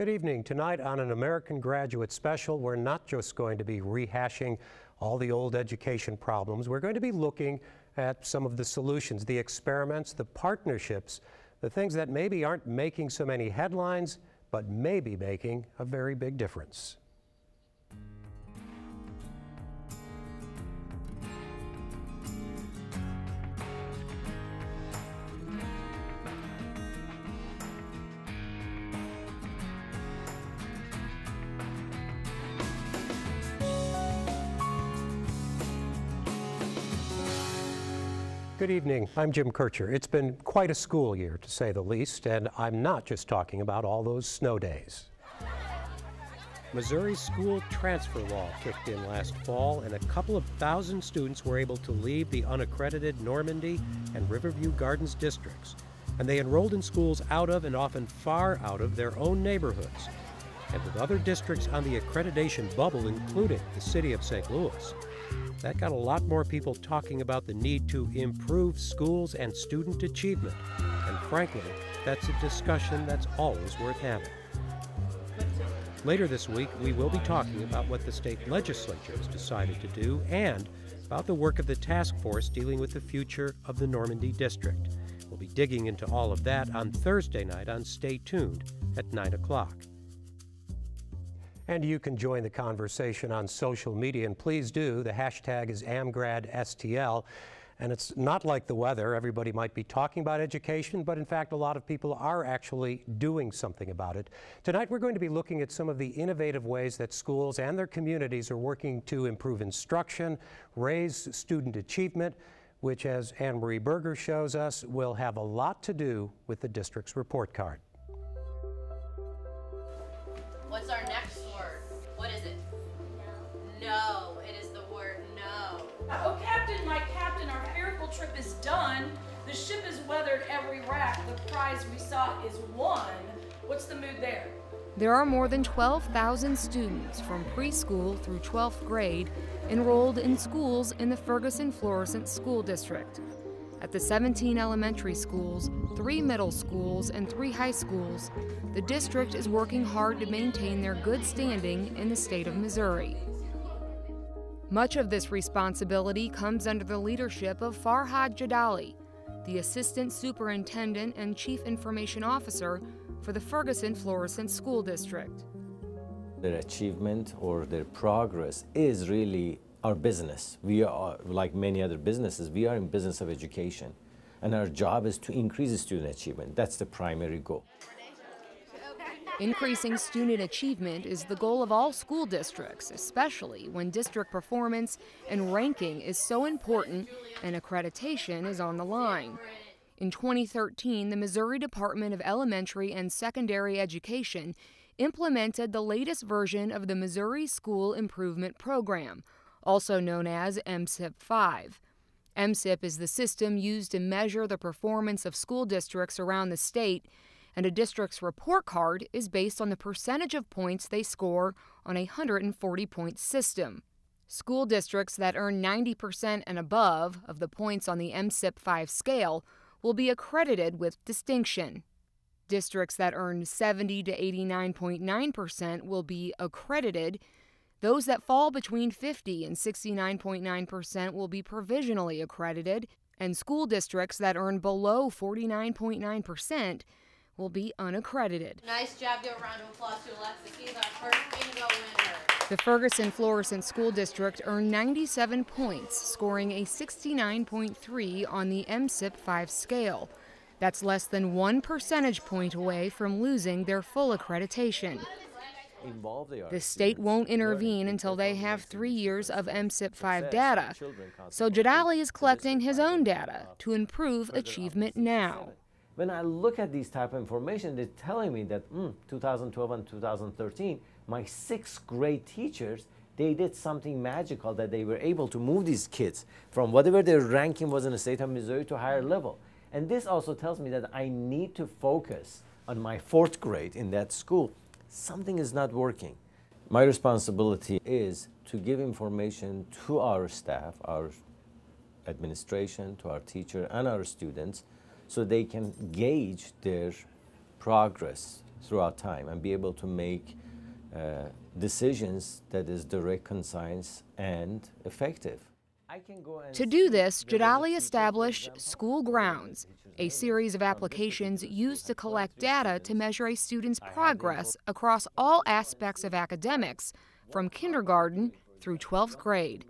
Good evening. Tonight on an American Graduate Special, we're not just going to be rehashing all the old education problems. We're going to be looking at some of the solutions, the experiments, the partnerships, the things that maybe aren't making so many headlines, but may be making a very big difference. Good evening. I'm Jim Kircher. It's been quite a school year, to say the least, and I'm not just talking about all those snow days. Missouri's school transfer law kicked in last fall, and a couple of thousand students were able to leave the unaccredited Normandy and Riverview Gardens districts, and they enrolled in schools out of and often far out of their own neighborhoods, and with other districts on the accreditation bubble, including the city of St. Louis. That got a lot more people talking about the need to improve schools and student achievement. And frankly, that's a discussion that's always worth having. Later this week, we will be talking about what the state legislature has decided to do and about the work of the task force dealing with the future of the Normandy district. We'll be digging into all of that on Thursday night on Stay Tuned at 9 o'clock. And you can join the conversation on social media, and please do. The hashtag is AmGradSTL, and it's not like the weather. Everybody might be talking about education, but in fact, a lot of people are actually doing something about it. Tonight, we're going to be looking at some of the innovative ways that schools and their communities are working to improve instruction, raise student achievement, which, as Anne-Marie Berger shows us, will have a lot to do with the district's report card. What's our next word? What is it? No. No. It is the word no. Oh, Captain, my captain, our fearful trip is done. The ship has weathered every rack. The prize we sought is won. What's the mood there? There are more than 12,000 students from preschool through 12th grade enrolled in schools in the Ferguson-Florissant School District. At the 17 elementary schools, 3 middle schools, and 3 high schools, the district is working hard to maintain their good standing in the state of Missouri. Much of this responsibility comes under the leadership of Farhad Jadali, the Assistant Superintendent and Chief Information Officer for the Ferguson-Florissant School District. Their achievement or their progress is really our business. We are, like many other businesses, we are in business of education, and our job is to increase student achievement. That's the primary goal. Increasing student achievement is the goal of all school districts, especially when district performance and ranking is so important and accreditation is on the line. In 2013, the Missouri Department of Elementary and Secondary Education implemented the latest version of the Missouri School Improvement Program, also known as MSIP-5. MSIP is the system used to measure the performance of school districts around the state, and a district's report card is based on the percentage of points they score on a 140-point system. School districts that earn 90% and above of the points on the MSIP-5 scale will be accredited with distinction. Districts that earn 70 to 89.9% will be accredited. Those that fall between 50 and 69.9% will be provisionally accredited, and school districts that earn below 49.9% will be unaccredited. Nice job. Give a round of applause to Alexa. She's our first bingo winner. The Ferguson-Florissant School District earned 97 points, scoring a 69.3 on the MSIP-5 scale. That's less than 1 percentage point away from losing their full accreditation. The state won't intervene until they have 3 years of MSIP-5 data, so Jadali is collecting his own data to improve achievement now. When I look at these type of information, they're telling me that 2012 and 2013, my 6th grade teachers, they did something magical, that they were able to move these kids from whatever their ranking was in the state of Missouri to a higher level. And this also tells me that I need to focus on my 4th grade in that school. Something is not working. My responsibility is to give information to our staff, our administration, to our teacher and our students, so they can gauge their progress throughout time and be able to make decisions that is direct, concise, and effective. To do this, Jadali established School Grounds, a series of applications used to collect data to measure a student's progress across all aspects of academics, from kindergarten through 12th grade.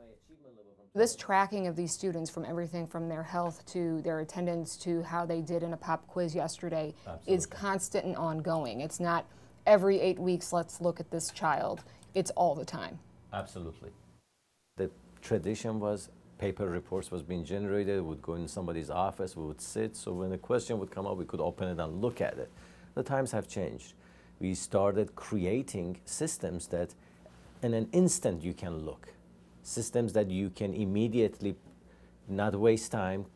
This tracking of these students, from everything from their health to their attendance to how they did in a pop quiz yesterday, is constant and ongoing. It's not every 8 weeks, let's look at this child. It's all the time. Absolutely. The tradition was paper reports was being generated, would go in somebody's office, we would sit, so when a question would come up, we could open it and look at it. The times have changed. We started creating systems that in an instant you can look. Systems that you can immediately not waste time.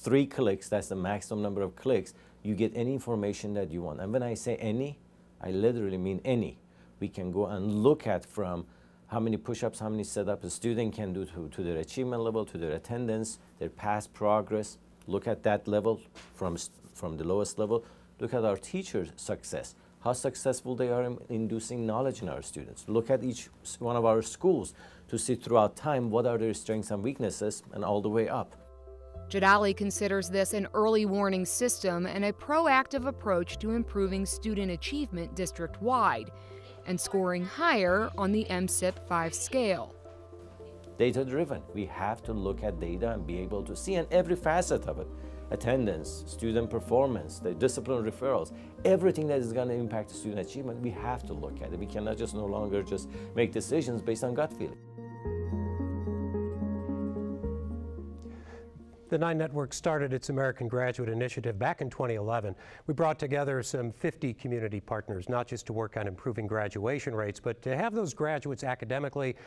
3 clicks, that's the maximum number of clicks, you get any information that you want. And when I say any, I literally mean any. We can go and look at from how many push-ups, how many sit-ups a student can do to their achievement level, to their attendance, their past progress. Look at that level from the lowest level. Look at our teachers' success, how successful they are in inducing knowledge in our students. Look at each one of our schools to see throughout time what are their strengths and weaknesses and all the way up. Jadali considers this an early warning system and a proactive approach to improving student achievement district-wide and scoring higher on the MSIP-5 scale. Data-driven. We have to look at data and be able to see in every facet of it. Attendance, student performance, the discipline referrals, everything that is going to impact student achievement, we have to look at it. We cannot just no longer just make decisions based on gut feeling. The 9 Network started its American Graduate Initiative back in 2011. We brought together some 50 community partners, not just to work on improving graduation rates, but to have those graduates academically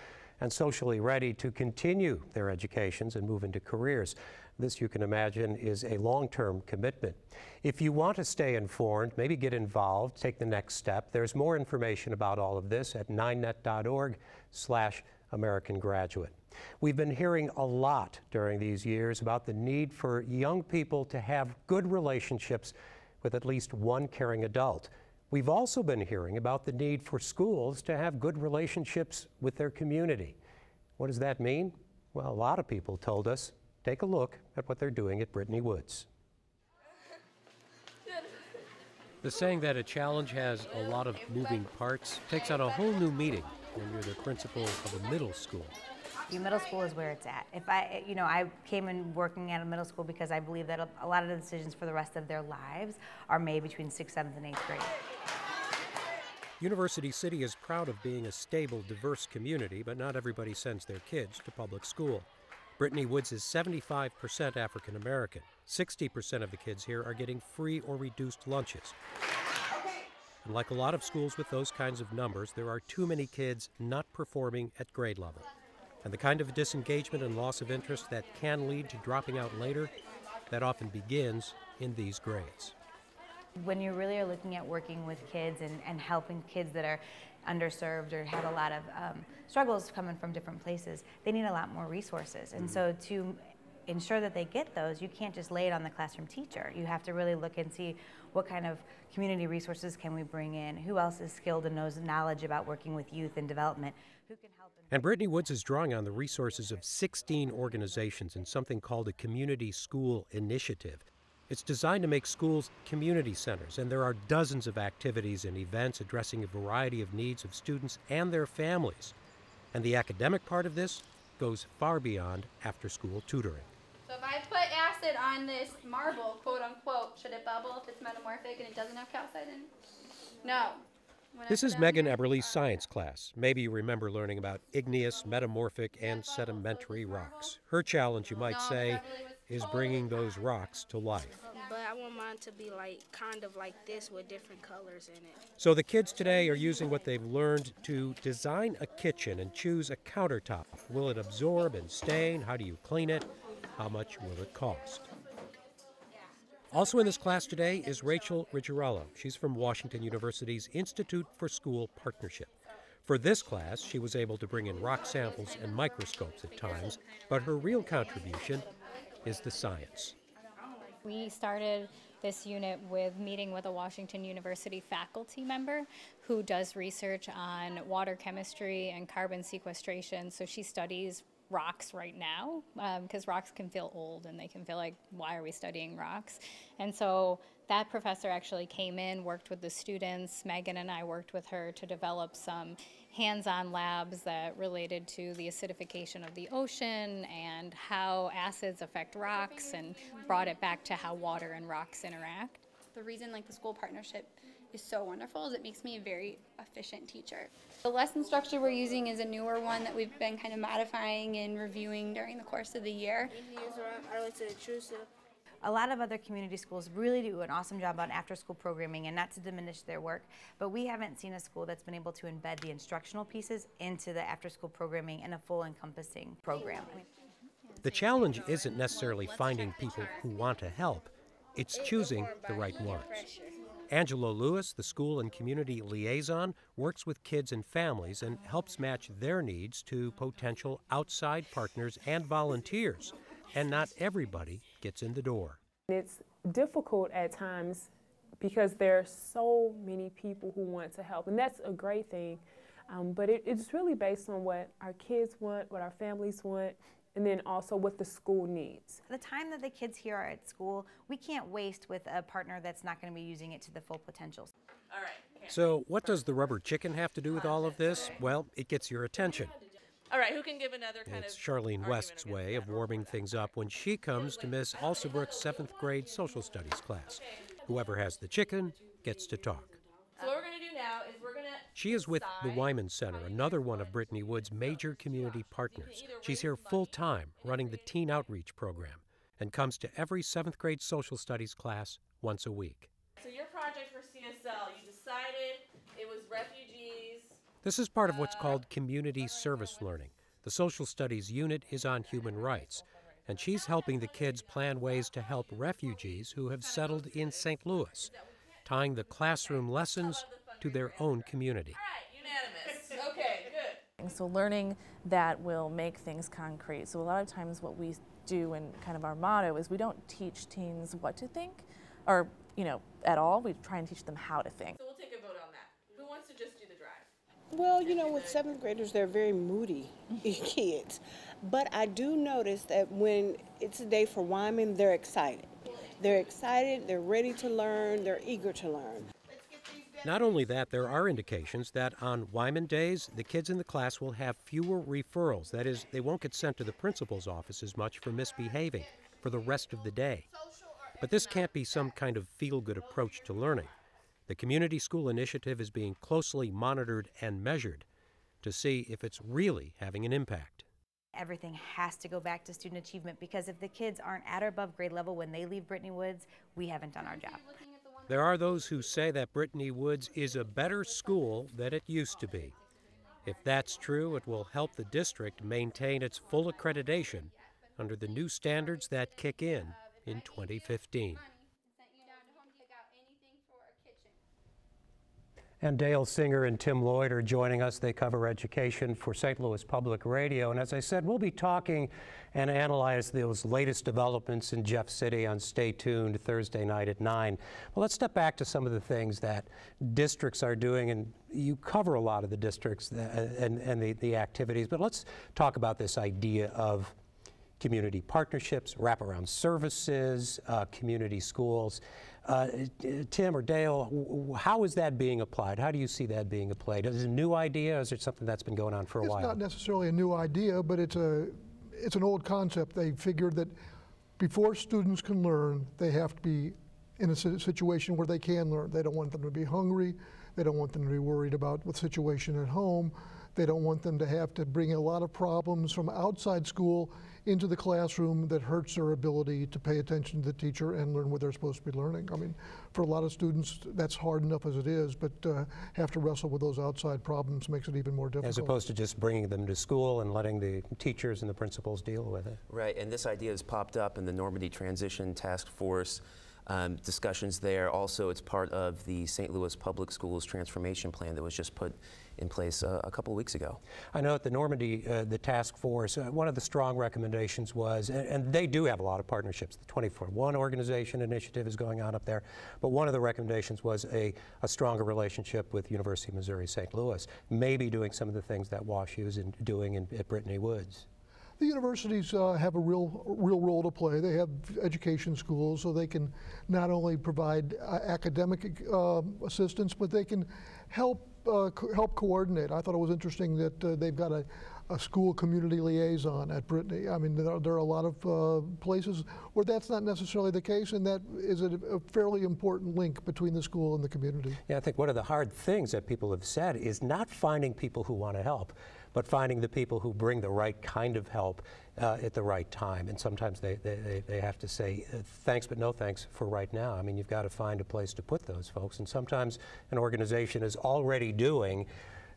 and socially ready to continue their educations and move into careers. This, you can imagine, is a long-term commitment. If you want to stay informed, maybe get involved, take the next step, there's more information about all of this at 9net.org/American Graduate. We've been hearing a lot during these years about the need for young people to have good relationships with at least one caring adult. We've also been hearing about the need for schools to have good relationships with their community. What does that mean? Well, a lot of people told us. Take a look at what they're doing at Brittany Woods. The saying that a challenge has a lot of moving parts takes on a whole new meaning when you're the principal of a middle school. Your middle school is where it's at. If I came in working at a middle school because I believe that a lot of the decisions for the rest of their lives are made between 6th, 7th, and 8th grade. University City is proud of being a stable, diverse community, but not everybody sends their kids to public school. Brittany Woods is 75% African American. 60% of the kids here are getting free or reduced lunches. And like a lot of schools with those kinds of numbers, there are too many kids not performing at grade level. And the kind of disengagement and loss of interest that can lead to dropping out later, that often begins in these grades. When you really are looking at working with kids and helping kids that are underserved or have a lot of struggles coming from different places, they need a lot more resources. And so to ensure that they get those, you can't just lay it on the classroom teacher. You have to really look and see what kind of community resources can we bring in, who else is skilled and knows knowledge about working with youth and development, who can help. And Brittany Woods is drawing on the resources of 16 organizations in something called a Community School Initiative. It's designed to make schools community centers, and there are dozens of activities and events addressing a variety of needs of students and their families. And the academic part of this goes far beyond after-school tutoring. So if I put acid on this marble, quote unquote, should it bubble if it's metamorphic and it doesn't have calcite in it? No. This is Megan Eberly's science class. Maybe you remember learning about igneous, metamorphic, and sedimentary rocks. Her challenge, you might say, is bringing those rocks to life. But I want mine to be kind of like this with different colors in it. So the kids today are using what they've learned to design a kitchen and choose a countertop. Will it absorb and stain? How do you clean it? How much will it cost? Also in this class today is Rachel Riggerello. She's from Washington University's Institute for School Partnership. For this class, she was able to bring in rock samples and microscopes at times, but her real contribution is the science. We started this unit with meeting with a Washington University faculty member who does research on water chemistry and carbon sequestration. So she studies rocks right now, because rocks can feel old and they can feel like, why are we studying rocks? And so that professor actually came in, worked with the students. Megan and I worked with her to develop some hands-on labs that related to the acidification of the ocean and how acids affect rocks, and brought it back to how water and rocks interact. The reason like the school partnership is so wonderful is it makes me a very efficient teacher. The lesson structure we're using is a newer one that we've been kind of modifying and reviewing during the course of the year. A lot of other community schools really do an awesome job on after-school programming, and not to diminish their work, but we haven't seen a school that's been able to embed the instructional pieces into the after-school programming in a full encompassing program. The challenge isn't necessarily finding people who want to help, it's choosing the right ones. Angelo Lewis, the school and community liaison, works with kids and families and helps match their needs to potential outside partners and volunteers. And not everybody gets in the door. It's difficult at times because there are so many people who want to help, and that's a great thing. But it's really based on what our kids want, what our families want, and then also what the school needs. The time that the kids here are at school, we can't waste with a partner that's not going to be using it to the full potential. All right. So what does the rubber chicken have to do with all of this? Well, it gets your attention. All right, who can give another kind It's of Charlene West's way of warming things up when she comes to Miss Alsobrook's 7th grade social studies class. Whoever has the chicken gets to talk. So what we're going to do now is we're going to She is with the Wyman Center, another one of Brittany Wood's major community partners. She's here full-time running the teen outreach program and comes to every 7th grade social studies class once a week. So your project for CSL, you decided it was refugees. This is part of what's called community service learning. The social studies unit is on human rights, and she's helping the kids plan ways to help refugees who have settled in St. Louis, tying the classroom lessons to their own community. All right, unanimous. Okay, good. So learning that will make things concrete. So a lot of times what we do, and kind of our motto, is we don't teach teens what to think, or at all. We try and teach them how to think. So we'll take a vote on that. Who wants to just do the drive? Well, with 7th graders, they're very moody kids. But I do notice that when it's a day for Wyman, they're excited. They're excited, they're ready to learn, they're eager to learn. Not only that, there are indications that on Wyman days, the kids in the class will have fewer referrals. That is, they won't get sent to the principal's office as much for misbehaving for the rest of the day. But this can't be some kind of feel-good approach to learning. The Community School Initiative is being closely monitored and measured to see if it's really having an impact. Everything has to go back to student achievement, because if the kids aren't at or above grade level when they leave Brittany Woods, we haven't done our job. There are those who say that Brittany Woods is a better school than it used to be. If that's true, it will help the district maintain its full accreditation under the new standards that kick in 2015. And Dale Singer and Tim Lloyd are joining us. They cover education for St. Louis Public Radio. And as I said, we'll be talking and analyze those latest developments in Jeff City on Stay Tuned Thursday night at 9. Well, let's step back to some of the things that districts are doing. And you cover a lot of the districts and the activities. But let's talk about this idea of community partnerships, wraparound services, community schools. Tim or Dale, how is that being applied? How do you see that being applied? Is it a new idea, or is it something that's been going on for a while? It's not necessarily a new idea, but it's an old concept. They figured that before students can learn, they have to be in a situation where they can learn. They don't want them to be hungry. They don't want them to be worried about the situation at home. They don't want them to have to bring a lot of problems from outside school into the classroom that hurts their ability to pay attention to the teacher and learn what they're supposed to be learning. I mean, for a lot of students, that's hard enough as it is, but have to wrestle with those outside problems makes it even more difficult. As opposed to just bringing them to school and letting the teachers and the principals deal with it. Right, and this idea has popped up in the Normandy Transition Task Force discussions there. Also, it's part of the St. Louis Public Schools transformation plan that was just put in place a couple of weeks ago. I know at the Normandy, the task force, one of the strong recommendations was, and they do have a lot of partnerships, the 24-1 organization initiative is going on up there, but one of the recommendations was a stronger relationship with University of Missouri St. Louis, maybe doing some of the things that WashU is doing at Brittany Woods. The universities have a real role to play. They have education schools, so they can not only provide academic assistance, but they can help coordinate. I thought it was interesting that they've got a school community liaison at Brittany. I mean, there are a lot of places where that's not necessarily the case, and that is a fairly important link between the school and the community. Yeah, I think one of the hard things that people have said is not finding people who want to help, but finding the people who bring the right kind of help at the right time. And sometimes they have to say, thanks but no thanks for right now. I mean, you've got to find a place to put those folks. And sometimes an organization is already doing,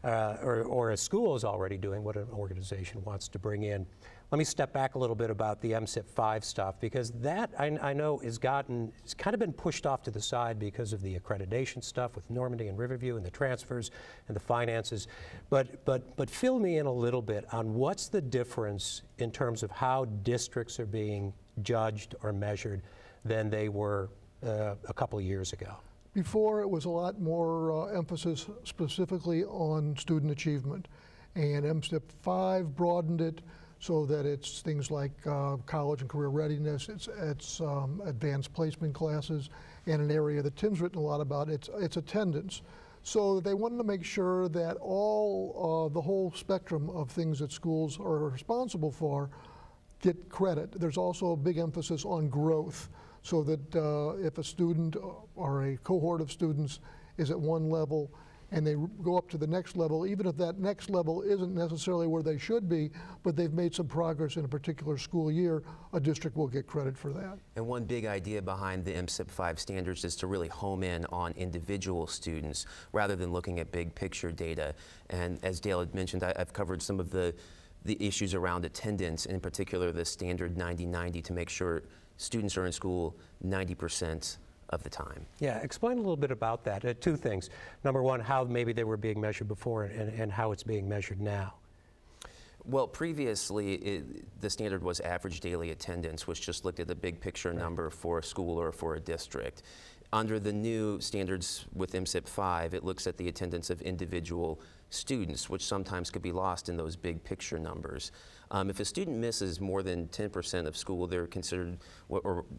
or a school is already doing what an organization wants to bring in. Let me step back a little bit about the MSIP-5 stuff, because that I know it's kind of been pushed off to the side because of the accreditation stuff with Normandy and Riverview and the transfers and the finances. But fill me in a little bit on what's the difference in terms of how districts are being judged or measured than they were a couple of years ago. Before, it was a lot more emphasis specifically on student achievement, and MSIP-5 broadened it so that it's things like college and career readiness, it's advanced placement classes, and an area that Tim's written a lot about, it's attendance. So they wanted to make sure that the whole spectrum of things that schools are responsible for get credit. There's also a big emphasis on growth, so that if a student or a cohort of students is at one level and they go up to the next level, even if that next level isn't necessarily where they should be, but they've made some progress in a particular school year, a district will get credit for that. And one big idea behind the MSIP-5 standards is to really home in on individual students rather than looking at big picture data. And as Dale had mentioned, I've covered some of the issues around attendance, in particular the standard 90-90, to make sure students are in school 90% of the time. Yeah, explain a little bit about that. Two things. Number one, how maybe they were being measured before and how it's being measured now. Well, previously, the standard was average daily attendance, which just looked at the big picture number for a school or for a district. Under the new standards with MSIP-5, it looks at the attendance of individual students, which sometimes could be lost in those big picture numbers. If a student misses more than 10% of school, they're considered,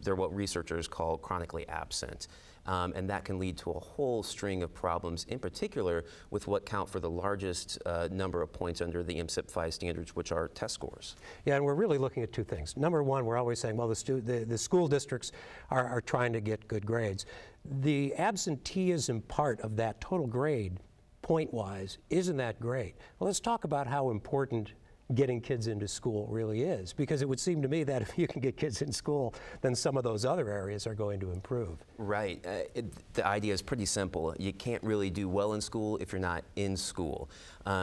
they're what researchers call chronically absent. And that can lead to a whole string of problems, in particular with what count for the largest number of points under the MSIP-5 standards, which are test scores. Yeah, and we're really looking at two things. Number one, we're always saying, well, the school districts are trying to get good grades. The absenteeism part of that total grade, point-wise, isn't that great? Well, let's talk about how important getting kids into school really is, because it would seem to me that if you can get kids in school, then some of those other areas are going to improve. Right. The idea is pretty simple. You can't really do well in school if you're not in school.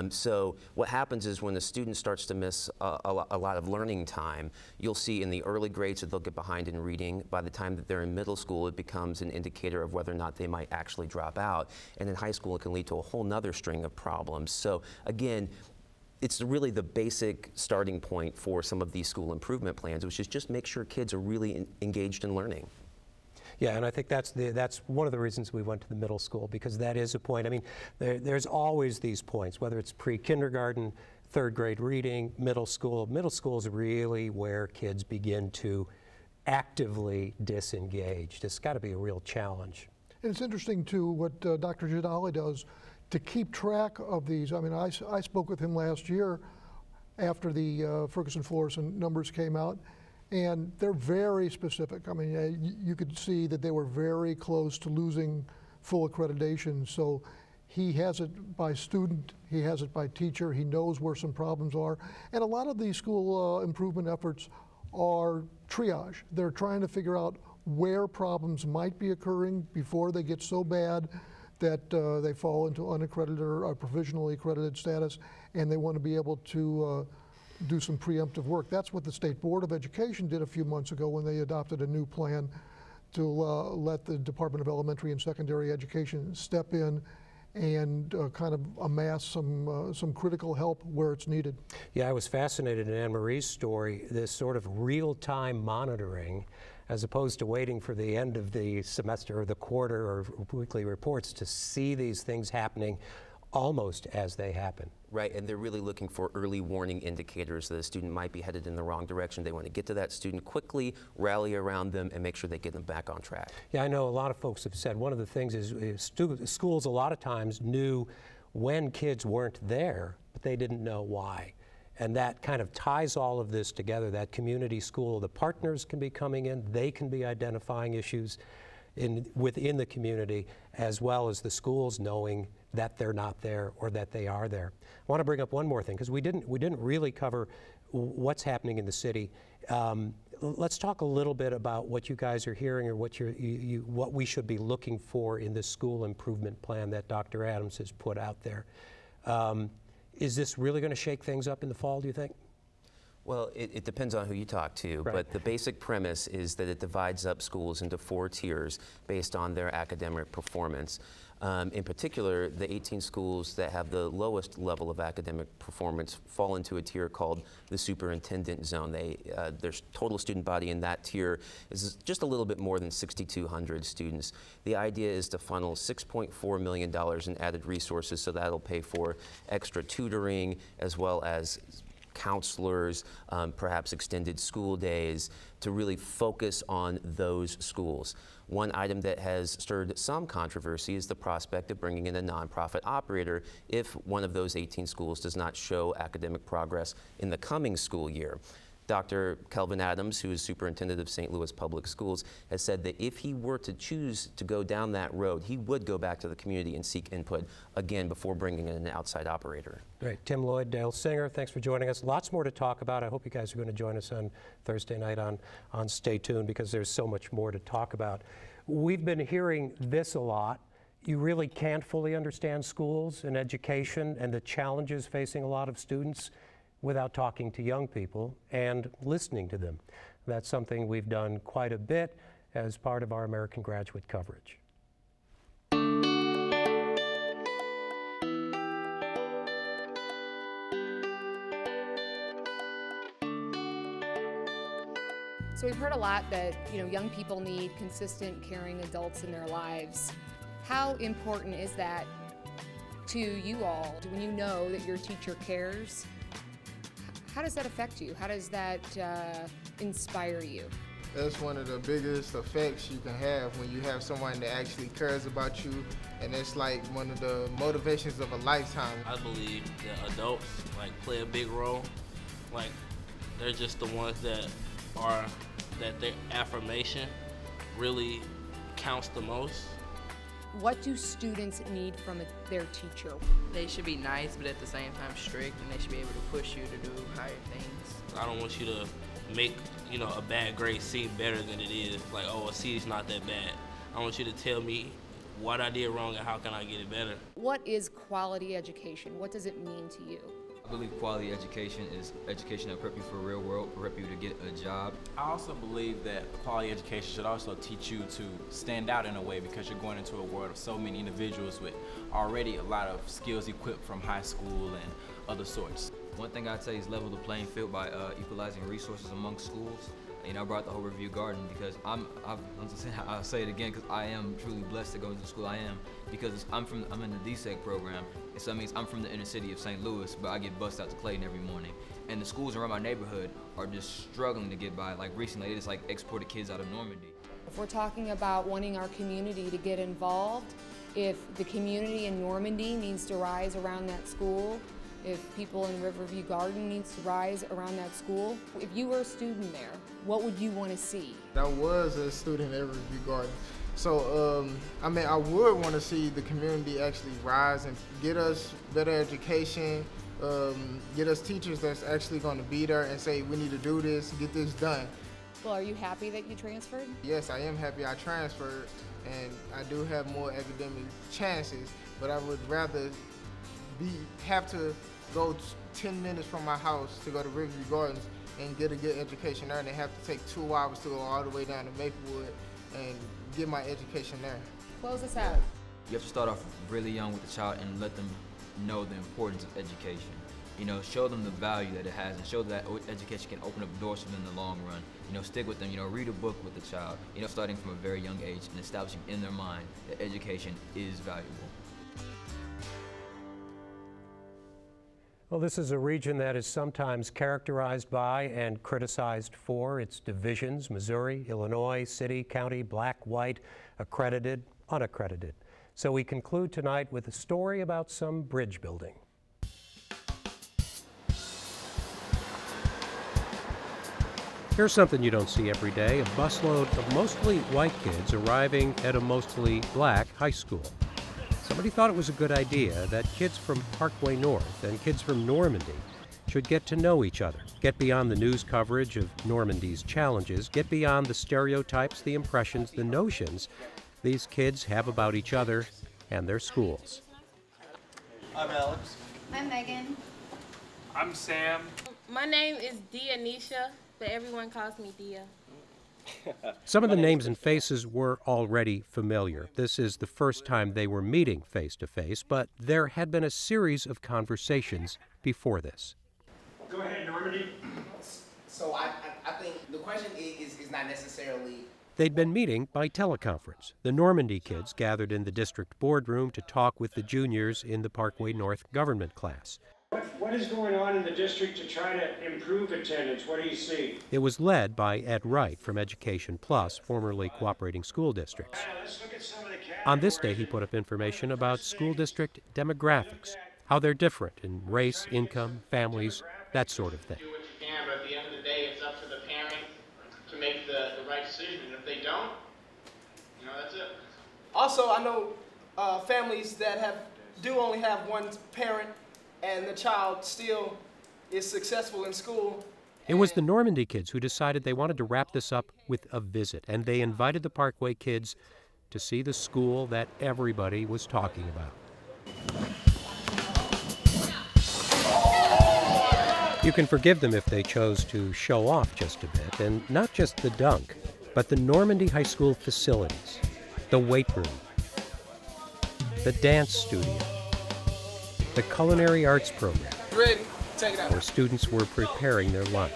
So what happens is when the student starts to miss a lot of learning time, you'll see in the early grades that they'll get behind in reading. By the time that they're in middle school, it becomes an indicator of whether or not they might actually drop out. And in high school, it can lead to a whole nother string of problems. So again, it's really the basic starting point for some of these school improvement plans, which is just make sure kids are really engaged in learning. Yeah, and I think that's one of the reasons we went to the middle school, because that is a point. I mean, there's always these points, whether it's pre-kindergarten, third grade reading, middle school. Middle school is really where kids begin to actively disengage. It's got to be a real challenge. And it's interesting, too, what Dr. Jadali does to keep track of these. I mean, I spoke with him last year after the Ferguson-Florissant numbers came out, and they're very specific. I mean, you could see that they were very close to losing full accreditation. So he has it by student, he has it by teacher, he knows where some problems are. And a lot of these school improvement efforts are triage. They're trying to figure out where problems might be occurring before they get so bad that they fall into unaccredited or provisionally accredited status, and they want to be able to do some preemptive work. That's what the State Board of Education did a few months ago when they adopted a new plan to let the Department of Elementary and Secondary Education step in and kind of amass some critical help where it's needed. Yeah, I was fascinated in Anne Marie's story, this sort of real-time monitoring, as opposed to waiting for the end of the semester or the quarter or weekly reports to see these things happening almost as they happen. Right, and they're really looking for early warning indicators that a student might be headed in the wrong direction. They want to get to that student quickly, rally around them, and make sure they get them back on track. Yeah, I know a lot of folks have said one of the things is schools a lot of times knew when kids weren't there, but they didn't know why. And that kind of ties all of this together, that community school. The partners can be coming in, they can be identifying issues within the community, as well as the schools knowing that they're not there or that they are there. I want to bring up one more thing, because we didn't really cover what's happening in the city. Let's talk a little bit about what you guys are hearing, or what we should be looking for in this school improvement plan that Dr. Adams has put out there. Is this really going to shake things up in the fall, do you think? Well, it depends on who you talk to, right. But the basic premise is that it divides up schools into 4 tiers based on their academic performance. In particular, the 18 schools that have the lowest level of academic performance fall into a tier called the superintendent zone. Their total student body in that tier is just a little bit more than 6,200 students. The idea is to funnel $6.4 million in added resources, so that'll pay for extra tutoring as well as counselors, perhaps extended school days, to really focus on those schools. One item that has stirred some controversy is the prospect of bringing in a nonprofit operator if one of those 18 schools does not show academic progress in the coming school year. Dr. Kelvin Adams, who is superintendent of St. Louis Public Schools, has said that if he were to choose to go down that road, he would go back to the community and seek input again before bringing in an outside operator. Great. Tim Lloyd, Dale Singer, thanks for joining us. Lots more to talk about. I hope you guys are going to join us on Thursday night on Stay Tuned, because there's so much more to talk about. We've been hearing this a lot. You really can't fully understand schools and education and the challenges facing a lot of students without talking to young people and listening to them. That's something we've done quite a bit as part of our American Graduate coverage. So we've heard a lot that, young people need consistent, caring adults in their lives. How important is that to you all when you know that your teacher cares? How does that affect you? How does that inspire you? That's one of the biggest effects you can have when you have someone that actually cares about you, and it's like one of the motivations of a lifetime. I believe that adults play a big role. They're just the ones that their affirmation really counts the most. What do students need from their teacher? They should be nice, but at the same time strict, and they should be able to push you to do higher things. I don't want you to make, a bad grade seem better than it is. Oh, a C is not that bad. I want you to tell me what I did wrong and how can I get it better. What is quality education? What does it mean to you? I believe quality education is education that prep you for the real world, prep you to get a job. I also believe that quality education should also teach you to stand out in a way, because you're going into a world of so many individuals with already a lot of skills equipped from high school and other sorts. One thing I'd say is level the playing field by equalizing resources among schools. I brought the whole Riverview Garden because I'll say it again, because I am truly blessed to go to the school I am, because I'm in the DSEC program, and so that means I'm from the inner city of St. Louis, but I get bused out to Clayton every morning. And the schools around my neighborhood are just struggling to get by. Recently, they just exported kids out of Normandy. If we're talking about wanting our community to get involved, if the community in Normandy needs to rise around that school, if people in Riverview Garden needs to rise around that school, if you were a student there, what would you want to see? I was a student at Riverview Garden. So, I would want to see the community actually rise and get us better education, get us teachers that's actually going to be there and say, we need to do this, get this done. Well, are you happy that you transferred? Yes, I am happy I transferred, and I do have more academic chances, but I would rather have to go 10 minutes from my house to go to Riverview Gardens and get a good education there, and they have to take 2 hours to go all the way down to Maplewood and get my education there. Close us out. You have to start off really young with the child and let them know the importance of education. You know, show them the value that it has and show that education can open up doors for them in the long run. You know, stick with them, you know, read a book with the child, you know, starting from a very young age and establishing in their mind that education is valuable. Well, this is a region that is sometimes characterized by and criticized for its divisions: Missouri, Illinois, city, county, black, white, accredited, unaccredited. So we conclude tonight with a story about some bridge building. Here's something you don't see every day: a busload of mostly white kids arriving at a mostly black high school. Somebody thought it was a good idea that kids from Parkway North and kids from Normandy should get to know each other, get beyond the news coverage of Normandy's challenges, get beyond the stereotypes, the impressions, the notions these kids have about each other and their schools. I'm Alex. I'm Megan. I'm Sam. My name is Dianisha, but everyone calls me Dia. Some of the names and faces were already familiar. This is the first time they were meeting face to face, but there had been a series of conversations before this. Go ahead, Normandy. So I think the question is not necessarily... They'd been meeting by teleconference. The Normandy kids gathered in the district boardroom to talk with the juniors in the Parkway North government class. What is going on in the district to try to improve attendance? What do you see? It was led by Ed Wright from Education Plus, formerly Cooperating School Districts. On this day, he put up information about school district demographics, how they're different in race, income, families, that sort of thing. Do what you can, but at the end of the day, it's up to the parent to make the right decision. And if they don't, you know, that's it. Also, I know families that do only have one parent, and the child still is successful in school. It was the Normandy kids who decided they wanted to wrap this up with a visit, and they invited the Parkway kids to see the school that everybody was talking about. You can forgive them if they chose to show off just a bit, and not just the dunk, but the Normandy High School facilities, the weight room, the dance studio, the culinary arts program, Ready? Take it out. where students were preparing their lunch.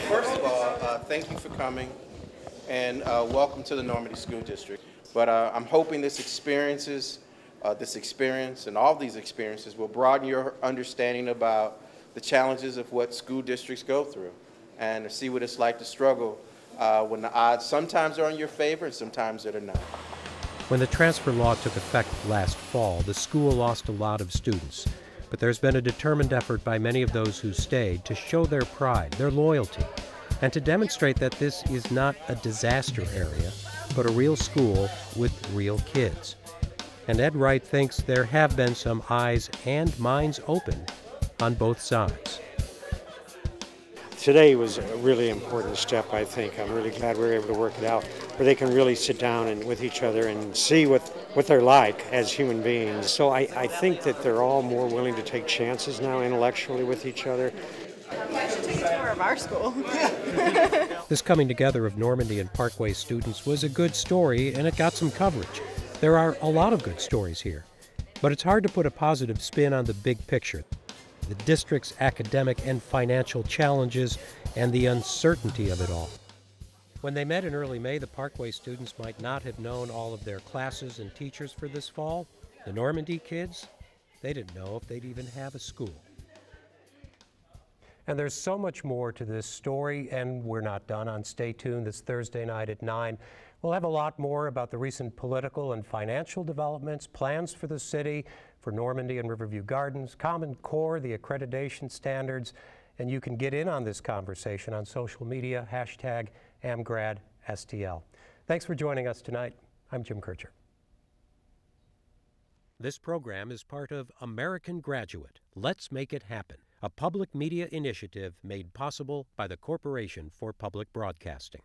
First of all, thank you for coming, and welcome to the Normandy School District. But I'm hoping this experience and all these experiences will broaden your understanding about the challenges of what school districts go through, and to see what it's like to struggle when the odds sometimes are in your favor and sometimes they're not. When the transfer law took effect last fall, the school lost a lot of students. But there's been a determined effort by many of those who stayed to show their pride, their loyalty, and to demonstrate that this is not a disaster area, but a real school with real kids. And Ed Wright thinks there have been some eyes and minds open on both sides. Today was a really important step, I think. I'm really glad we were able to work it out, where they can really sit down and with each other and see what they're like as human beings. So I think that they're all more willing to take chances now intellectually with each other. I should take a tour of our school. This coming together of Normandy and Parkway students was a good story, and it got some coverage. There are a lot of good stories here, but it's hard to put a positive spin on the big picture. The district's academic and financial challenges, and the uncertainty of it all. When they met in early May, the Parkway students might not have known all of their classes and teachers for this fall. The Normandy kids, they didn't know if they'd even have a school. And there's so much more to this story, and we're not done on Stay Tuned this Thursday night at 9. We'll have a lot more about the recent political and financial developments, plans for the city, for Normandy and Riverview Gardens, Common Core, the accreditation standards, and you can get in on this conversation on social media, #AmGradSTL. Thanks for joining us tonight. I'm Jim Kircher. This program is part of American Graduate. Let's Make It Happen, a public media initiative made possible by the Corporation for Public Broadcasting.